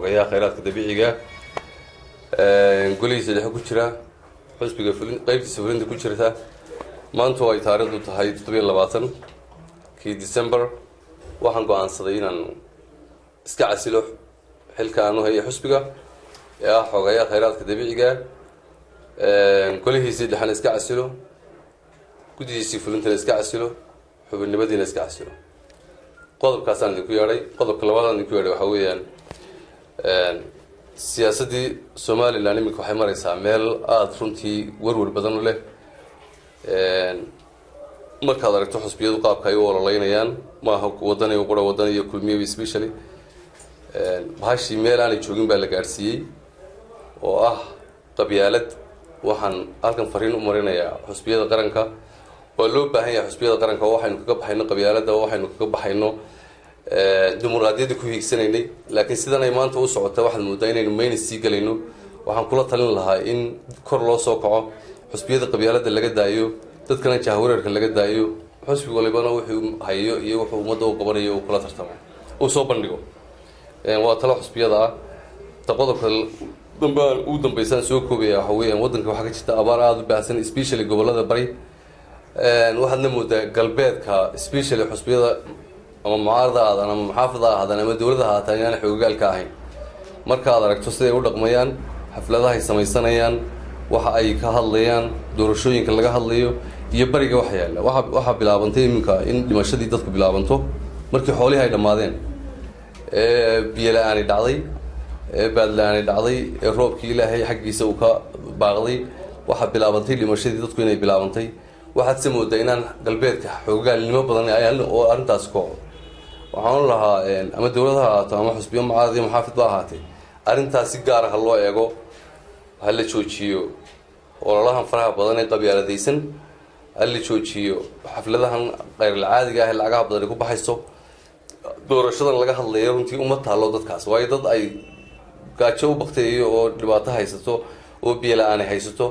xogayaa khayraadka dabiiciga golihiisa dhexe ku jira xusbiga qaybtiisa fulinta ku jirta maanta ay taariikhdu tahay 27 December waxaan go'aansaday inaan iska casilo xilka aanu hayo xusbiga ee xogayaa khayraadka dabiiciga golihiisa dhexe iska casilo gudihiisa fulinta iska casilo xubinimadiina iska casilo qodobkaasaan idinku yeedhay qodobka labaadaan idinku yeedhay waxa weeyaan siyaasadii Somaliland imika waxay maraysaa meel aad runtii warwar badan u leh markaad aragto xusbiyadu qaabka ay u ololeynayaan maaha wadaniyo kulmiye especially bahashii meel aanay joogin baa la gaarsiiyey oo ah qabyaalad waxaan halkan fariin u marinayaa xusbiyada qaranka oo loo baahan yahay xusbiyada qaranka waxaynu kaga baxayno qabyaaladda waxaynu kaga baxayno dimuqraadiyadda ku hiigsanaynay laakiin sidan ay maanta u socotay waxaad moodaa inaynu mayna sii galayno waxaan kula talin lahaa in kor loo soo kaco xusbiyada qabyaaladda laga daayo dadkana jahwareerka laga daayo xusbi walibana wuxuu hayo iyo wuxuu ummadda u qabanayo uu kula tartamo uu soo bandhigo waa talo xusbiyada ah qodobka ugu dambeysaan soo koobaya waxa weeyaan waddanka waxaa ka jirta abaar aada u baahsan especially gobollada bari waxaadna moodaa galbeedka especially xusbiyada ama mucaarada aadan ama muxaafada aadan ama dowladda haataan inaan xoogaalka ahayn markaad aragto siday u dhaqmayaan xafladaha ay samaysanayaan waxa ay ka hadlayaan doorashooyinka laga hadlayo iyo bariga waxa yaala waxa bilaabantay iminka in dhimashadii dadku bilaabanto markii xoolihii ay dhamaadeen biyo la'aani dhacday baad la'aani dhacday roobkii ilaahay xaggiisa uu ka baaqday waxa bilaabantay dhimashadii dadku inay bilaabantay waxaad se moodaa inaan galbeedka xoogaalnimo badan oo arrintaas ku waxaan lahaa ama dowladaha ahaato ama xusbiyo mucaarad iyo muxaafid ba ahaatee arrintaas si gaar ah loo eego ha la joojiyo ololahan faraha badan ee qabyaaladaysan ha la joojiyo xafladahan qayralcaadiga ah ee lacagaha badan ku baxayso doorashadan laga hadlayo runtii uma taalo dadkaas waayo dad ay gaajo u baqteeyo oo dhibaato haysato oo biyo la'aan haysato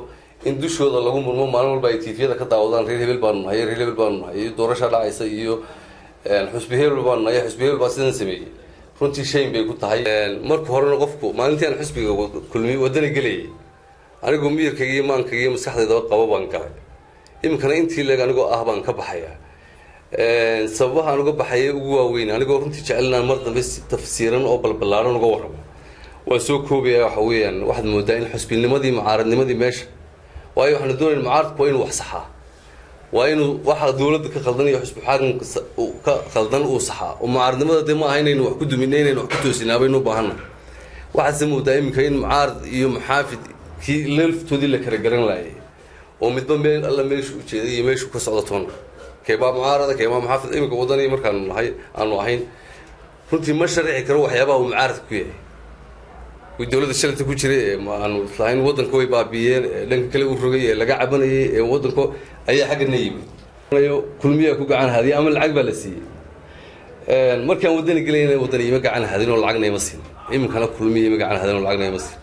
in dushooda lagu murmo maalin walba ay tiifiyada ka daawadaan reer hebel baanu nahay iyo doorasho dhacaysa iyo xusbi hebel baanu nahay xusbi hebel baa sidan sameeyey runtii shay bay ku tahay marka horena qofku maalintii aan xusbiga kulmi wadani gelayay anigu miyirkayga iyo maankayga iyo maskaxdayda qabo baan galay iminkana intii leeg anigoo ah baan ka baxayaa sababaha aan uga baxayay ugu waaweyn anigoo runtii jecelnaan mar dambe tafsiiran oo balbalaaran uga warramo waan soo koobayaa waxa weeyaan waxaad moodaa in xusbinimadii mucaaradnimadii meesha waayo waxaanu doonayn mucaaradku waa inuu wax saxaa waa inuu waxa dowladda ka qaldan iyo xusbi xaakamka ka qaldan uu saxaa oo mucaaradnimada dee ma aha inaynu wax ku duminay inaynu wax ku toosinaa baynu u baahanna waxaadse moodaa iminka in mucaarad iyo muxaafid kii leelftoodii la kala garan laayay oo midba meel alla meeshu u jeeday iyo meeshu ka socda toona keebaa mucaarada keebaa muxaafid iminka wadani aanu ahayn runtii ma sharixi karo waxyaabaha uu mucaaradka ku yahay dowladda shalanta ku jiray aanu islahayn waddanka way baabiiyeen dhanka kale u rogay ee laga cabanayay ee waddanka ayaa xaggana yimid kulmiyaa ku gacan haadiya ama lacag baa la siiyey markaan wadani gelayna wadani ima gacan haadin oo lacagna ima siin iminkana kulmiya ima gacan haadin oo lacagna ima siin